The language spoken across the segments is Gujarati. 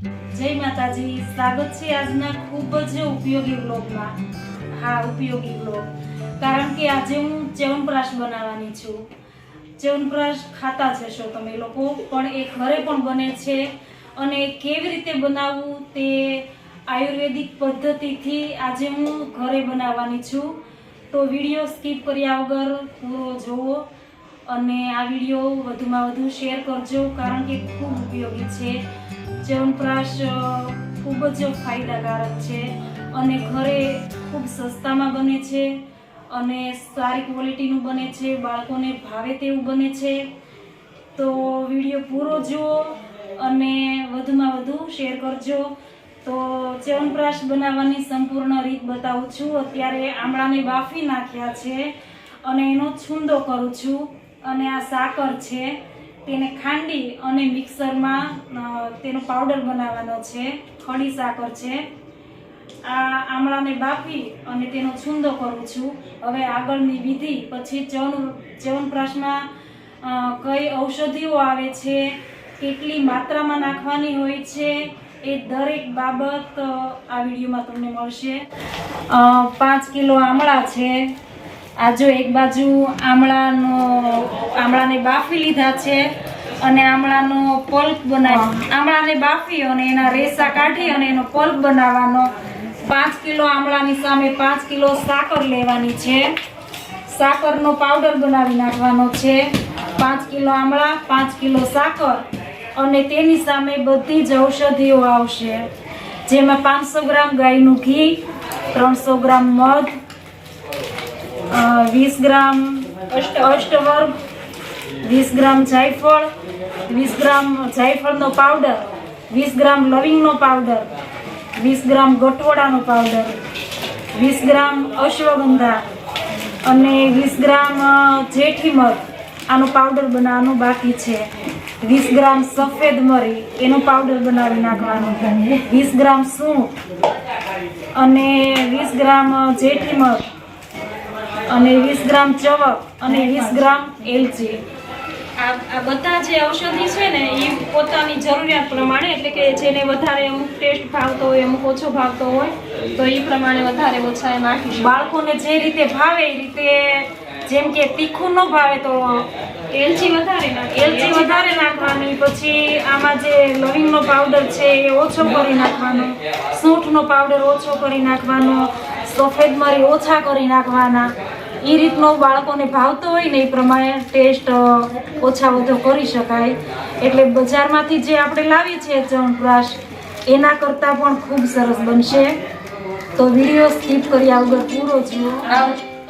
જય માતાજી, સ્વાગત છે આજના ખૂબ જ ઉપયોગી વ્લોગમાં. હા, ઉપયોગી વ્લોગ. કારણ કે આજે હું ચ્યવનપ્રાશ બનાવવાની છું. ચ્યવનપ્રાશ ખાતા જ હશો તમે લોકો, પણ એ ઘરે પણ બને છે અને કેવી રીતે બનાવવું તે આયુર્વેદિક પદ્ધતિથી આજે હું ઘરે બનાવવાની છું. તો વિડીયો સ્કીપ કર્યા વગર પૂરો જોવો અને આ વિડીયો વધુમાં વધુ શેર કરજો, કારણ કે ખૂબ ઉપયોગી છે. ચ્યવનપ્રાશ ખૂબ જ ફાયદાકારક છે અને ઘરે ખૂબ સસ્તામાં બને છે અને સારી ક્વોલિટીનું બને છે, બાળકોને ભાવે તેવું બને છે. તો વિડીયો પૂરો જુઓ અને વધુમાં વધુ શેર કરજો. તો ચ્યવનપ્રાશ બનાવવાની સંપૂર્ણ રીત બતાવું છું. અત્યારે આમળાને બાફી નાખ્યા છે અને એનો છૂંદો કરું છું. અને આ સાકર છે, તેને ખાંડી અને મિક્સરમાં તેનો પાવડર બનાવવાનો છે. ખડી સાકર છે. આ આમળાને બાફી અને તેનો છૂંદો કરું છું. હવે આગળની વિધિ. પછી ચ્યવનપ્રાશમાં કઈ ઔષધિઓ આવે છે, કેટલી માત્રામાં નાખવાની હોય છે, એ દરેક બાબત આ વિડીયોમાં તમને મળશે. 5 કિલો આમળા છે. આ જો એક બાજુ આમળાને બાફી લીધા છે અને આમળાનો પલ્પ આમળાને બાફી અને એના રેસા કાઢી અને એનો પલ્પ બનાવવાનો. 5 કિલો આમળાની સામે 5 કિલો સાકર લેવાની છે. સાકરનો પાવડર બનાવી નાખવાનો છે. 5 કિલો આમળા, 5 કિલો સાકર અને તેની સામે બધી જ ઔષધિઓ આવશે, જેમાં 500 ગ્રામ ગાયનું ઘી, 300 ગ્રામ મધ, 20 ગ્રામ અષ્ટવર્ગ, 20 ગ્રામ જાયફળ, 20 ગ્રામ જાયફળનો પાવડર, 20 ગ્રામ લવિંગનો પાવડર, 20 ગ્રામ ગઠોડાનો પાવડર, 20 ગ્રામ અશ્વગંધા અને 20 ગ્રામ જેઠી મધ. આનો પાવડર બનાવવાનો બાકી છે. 20 ગ્રામ સફેદ મરી, એનો પાવડર બનાવી નાખવાનો. 20 ગ્રામ સૂંઠ અને 20 ગ્રામ જેઠી મધ અને 20 ગ્રામ ચવક અને 20 ગ્રામ એલચી. આ બધા જે ઔષધિ છે ને, એ પોતાની જરૂરિયાત પ્રમાણે, એટલે કે જેને વધારે અમુક ટેસ્ટ ભાવતો હોય, અમુક ઓછો ભાવતો હોય, તો એ પ્રમાણે વધારે ઓછા નાખી. બાળકોને જે રીતે ભાવે એ રીતે, જેમ કે તીખું ન ભાવે તો એલચી વધારે નાખવાની. પછી આમાં જે લવિંગનો પાવડર છે એ ઓછો કરી નાખવાનો, સૂંઠનો પાવડર ઓછો કરી નાખવાનો, સફેદ મરી ઓછા કરી નાખવાના. એ રીતનો બાળકોને ભાવતો હોય ને એ પ્રમાણે ટેસ્ટ ઓછા વધુ કરી શકાય. એટલે બજારમાંથી જે આપણે લાવીએ છીએ ચ્યવનપ્રાશ, એના કરતાં પણ ખૂબ સરસ બનશે. તો વિડીયો સ્કીપ કર્યા વગર પૂરો જુઓ.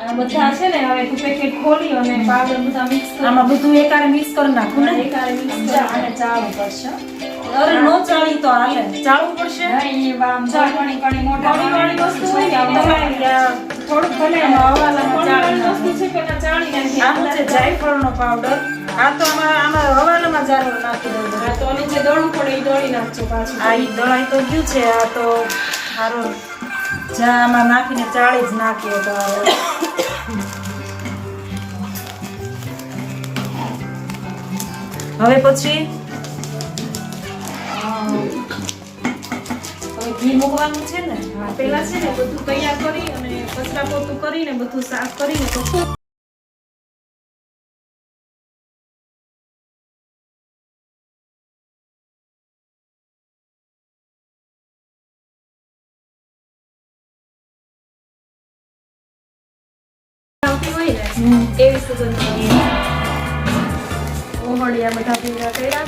આ બધા છે ને, હવે તું પેકેટ ખોલી અને પાવડર બધા મિક્સ કરી, આમાં બધું એકારે મિક્સ કરી નાખું ને. એકારે મિક્સ કરી અને ચાળવું પડશે. અરે નો ચાળી તો હાલે, ચાળવું પડશે. કણી મોટી વસ્તુ હોય ને, થોડુંક ભલે હવાલામાં ચાળવાની વસ્તુ છે, પેલા ચાળી નાખી. આ છે જાયફળનો પાવડર. આ તો આમાં હવાલામાં જાળવા નાખી દઉં. આ તો જે દળવું પડે એ દળી નાખજો પાછું. આ ઈ દળાઈ તો ગયું છે. આ તો સારો જ્યાં આમાં નાખીને ચાળી જ નાખીએ તો હવે પછી ઘી મૂકવાનું છે ને. પેલા છે ને બધું તૈયાર કરી અને કચરા પોતું કરીને બધું સાફ કરીને પછી એવી સુગંધ ઓહળિયા બધા ભેગા કર્યા.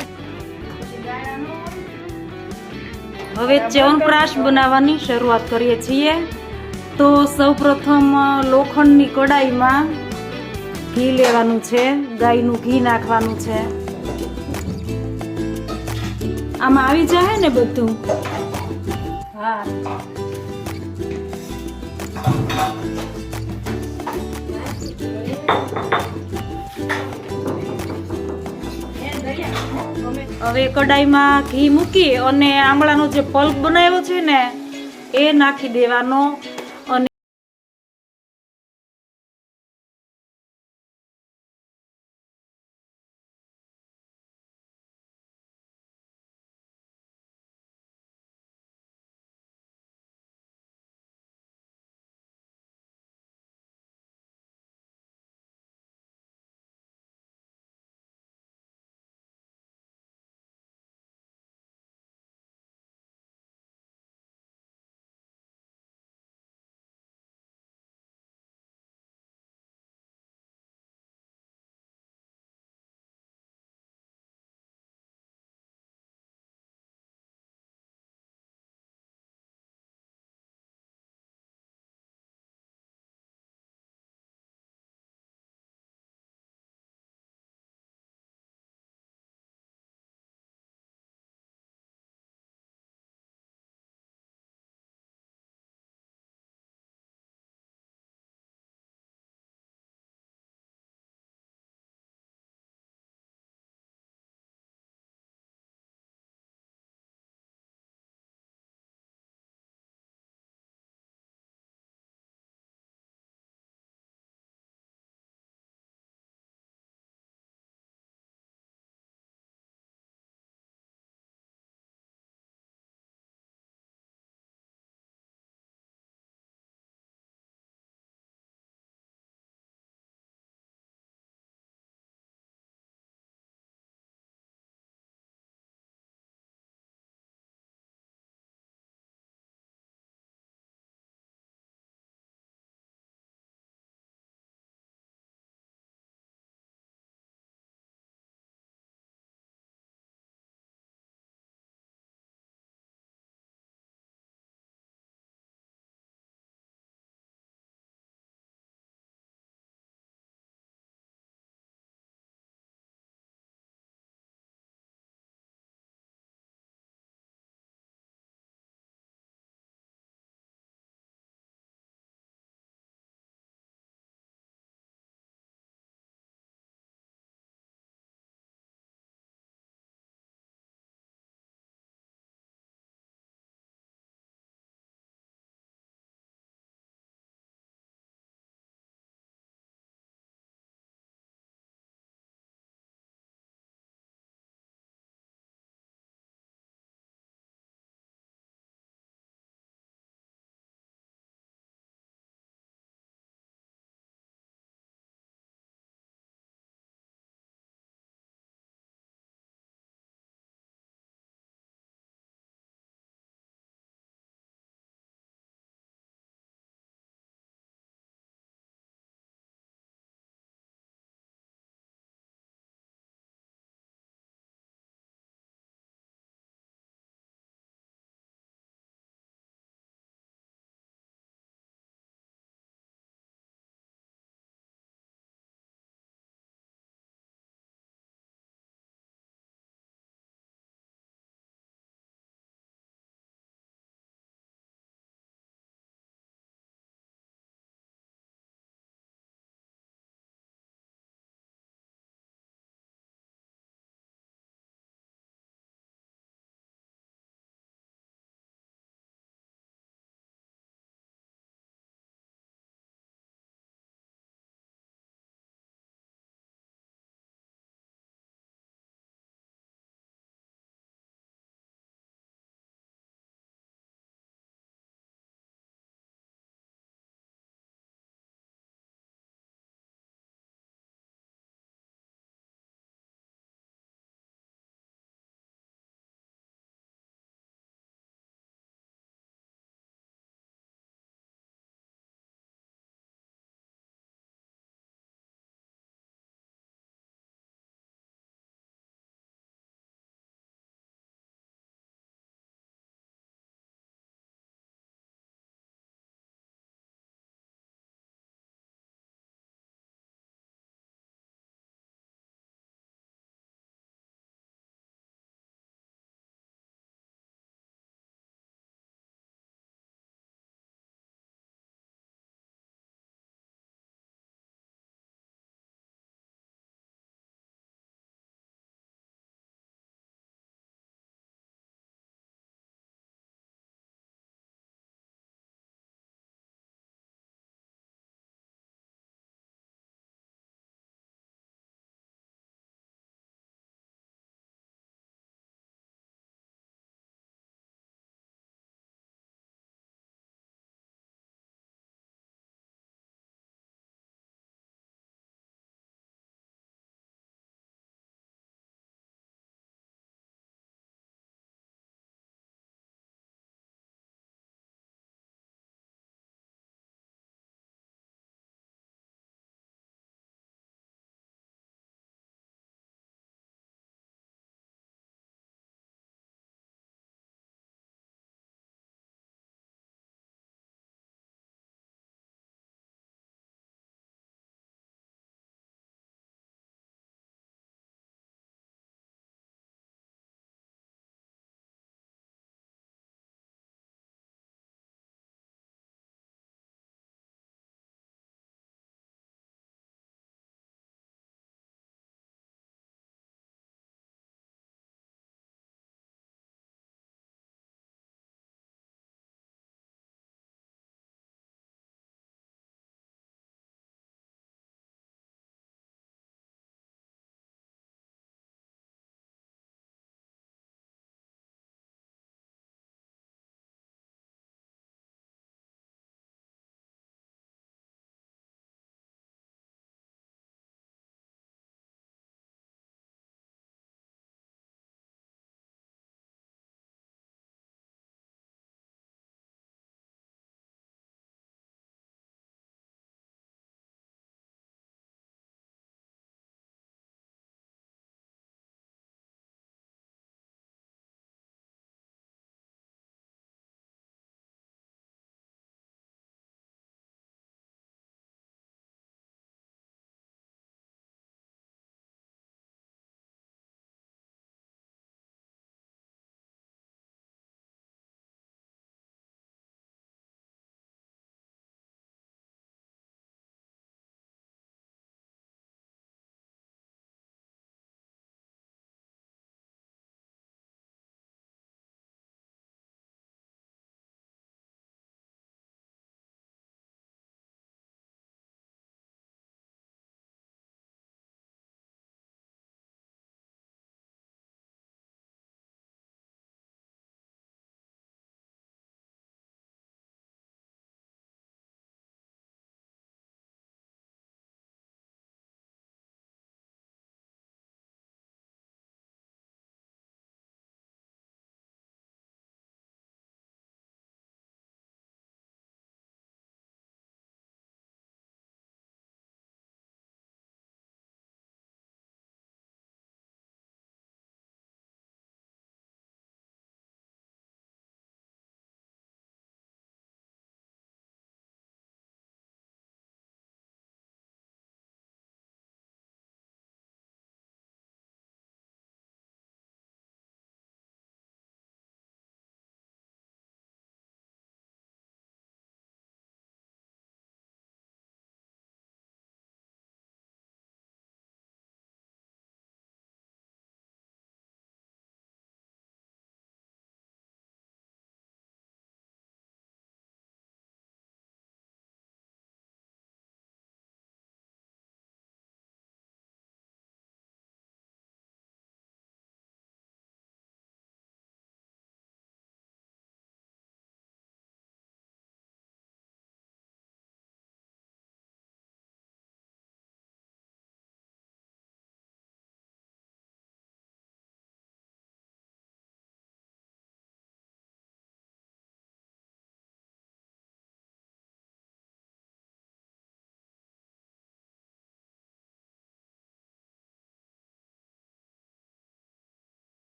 હવે ચ્યવનપ્રાશ બનાવવાની શરૂઆત કરીએ છીએ. તો સૌપ્રથમ લોખંડની કડાઈમાં ઘી લેવાનું છે. ગાયનું ઘી નાખવાનું છે. આમાં આવી જાય ને બધું. હા, હવે કડાઈમાં ઘી મૂકી અને આમળાનો જે પલ્પ બનાવ્યો છે ને, એ નાખી દેવાનો.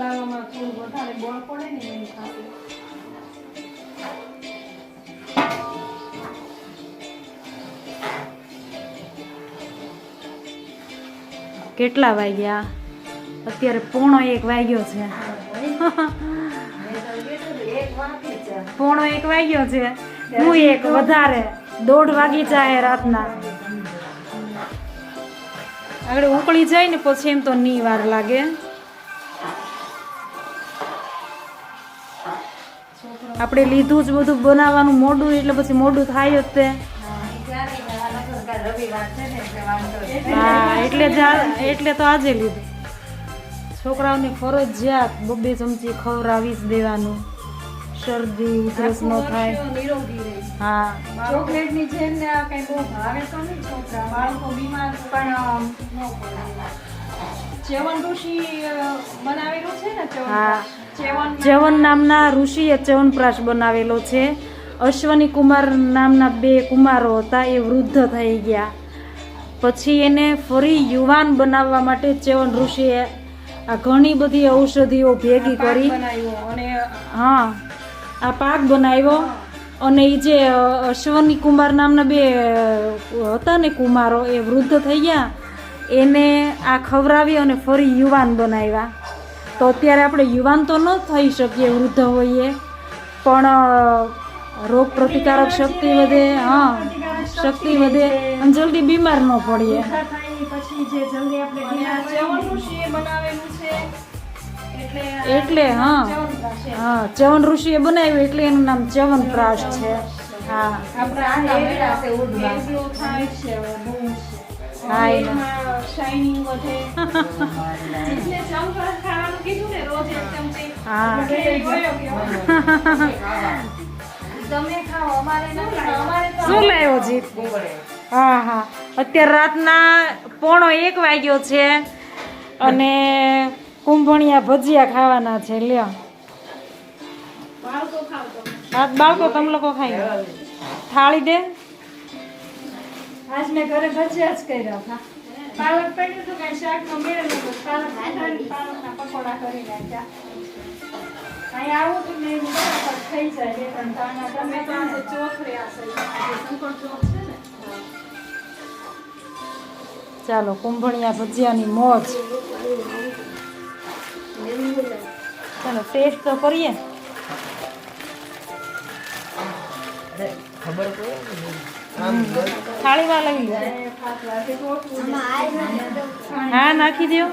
હલાવવામાં થોડું વધારે બળ પડે ને એની ખાતે. કેટલા વાગ્યા? અત્યારે 1:45 વાગ્યો છે. 1:45 વાગ્યો છે. હું એક વધારે 1:30 વાગી જાય રાતના. આગળ ઉકળી જાય ને પછી એમ તો ની વાર લાગે. આપણે લીધું જ બધું બનાવવાનું મોડું એટલે પછી મોડું થાય જ તે. હા એટલે તો આજે લીધું. છોકરાઓને ફરજિયાત 2 ચમચી ખવડાવી જ દેવાનું, શરદી ઉધરસ ન થાય. હા, ચોકલેટની જેમ ને આ કઈ બહુ ભાવે તો નહીં છોકરા, બાળકો બીમાર પણ ચ્યવન ઋષિ બનાવેલું છે ને. હા, ચ્યવન નામના ઋષિએ ચ્યવનપ્રાશ બનાવેલો છે. અશ્વની કુમાર નામના 2 કુમારો હતા, એ વૃદ્ધ થઈ ગયા. પછી એને ફરી યુવાન બનાવવા માટે ચ્યવન ઋષિએ આ ઘણી બધી ઔષધિઓ ભેગી કરી અને હા આ પાક બનાવ્યો. અને એ જે અશ્વની કુમાર નામના 2 હતા ને કુમારો, એ વૃદ્ધ થઈ ગયા, એને આ ખવડાવી અને ફરી યુવાન બનાવ્યા. તો અત્યારે આપણે યુવાન તો ન થઈ શકીએ વૃદ્ધ હોઈએ, પણ રોગ પ્રતિકારક શક્તિ વધે. હા, શક્તિ વધે અને જલ્દી બીમાર ન પડીએ. પછી જે જલ્દી આપણે ચ્યવન ઋષિએ બનાવેલું છે એટલે હા ચ્યવન ઋષિએ બનાવ્યું એટલે એનું નામ ચ્યવનપ્રાશ છે. હા હા શાઇનિંગ વધે. એટલે ચ્યવનપ્રાશ ખાવાનું કીધું ને, રોજ 1 ચમચી. હા તમે ખાઓ, અમારે નથી. અમારે તો શું લાવ્યો જીત? હા હા, અત્યારે રાતના 1:45 વાગ્યો છે અને કુંભણિયા ભજીયા ખાવાના છે. લ્યો બાળકો ખાવ તમે. હા બાળકો, તમે લોકો ખાઈ લો. થાળી દે. આજ મેં ઘરે ભજીયા જ કર્યા હતા. પાલક પડ્યું હતું, કઈ શાકનો મેળ નતો. પાલકના પકોડા કરી નાખ્યા. અહીં આવું હતું ને એનું બરાબર થઈ જાય. 2-3 દાણા. તમે તો આજે ચોથરે હશે, આજે શંકર ચોથ છે ને. ચાલો, કુંભણિયા ભજીયાની મોજ. ચાલો ટેસ્ટ તો કરીએ. થાળીમાં લઈ લો. હા, નાખી દો.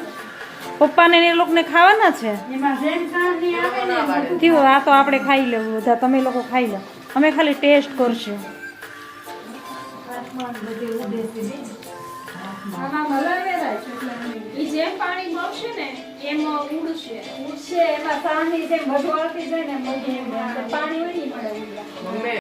પપ્પાને એ લોકોને ખાવાના છે. એમાં જેમ સાંજની આવે ને થયું, આ તો આપણે ખાઈ લેવું બધા. તમે લોકો ખાઈ લો, અમે ખાલી ટેસ્ટ કરશું. આમાં મલાવેલા છે એટલે ઈ જેમ પાણી બળશે ને એમ ઉડશે એમાં સાંજની જેમ બધું અળતી જાય ને બધી એમ પાણી વળી મળે.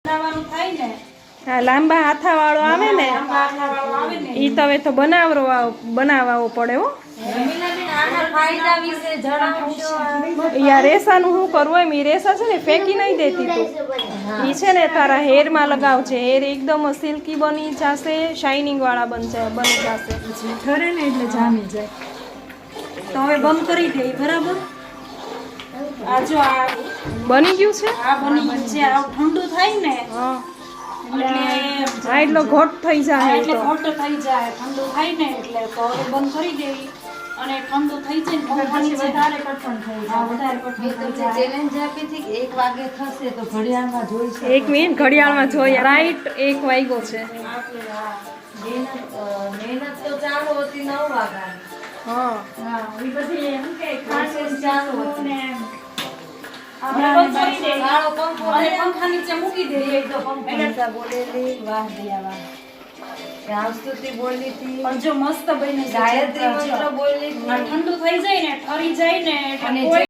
બનાવવાનું થાય ને હા લાંબા હાથાવાળો આવે ને આઠાવાળો આવે ને ઈ તવે તો બનાવવો પડે હો. યા રેસાનું શું કરવું એમ, ઈ રેસા છે ને ફેંકી નહીં દેતી તું. ઈ છે ને તારા હેરમાં લગાવજે, હેર એકદમ સિલ્કી બની જશે, શાઇનિંગ વાળા બની જશે. ઠરે ને એટલે જામી જાય. તો હવે બંધ કરી દે બરાબર. આ જો આ બની ગયું છે. આ બની ગયું છે. આ ઠંડુ થાય ને હા એટલે હા એટલો ઘોટ થઈ જાય એટલે તો. ઘોટ થઈ જાય. ઠંડુ થાય ને એટલે તો હવે બંધ કરી દેવી અને ઠંડુ થઈ જાય ને પછી વધારે કઠણ થઈ હા, જાય. વધારે કઠણ થઈ જાય. ચેલેન્જ આપી હતી કે 1 વાગે થશે તો ઘડિયાળમાં જોઈ શકો. 1 મિનિટ ઘડિયાળમાં જોઈએ. રાઈટ 1 વાગ્યો છે. મહેનત તો ચાલુ હતી 9 વાગ્યાની. હા હા એ બધી એમ કે ખાસ ચાલુ ને આપણે બંધ કરી દેવી. કાળો પંખો અને પંખા નીચે મૂકી દેવી. તો પંખો બોલેલી વાહ દિયા વાહ. ત્યાં સ્તુતિ બોલી હતી, પણ જો મસ્ત બની ગાયત્રી મંત્ર બોલી આ હતી. ઠંડુ થઈ જાય ને ઠરી જાય ને એટલે અને કોઈ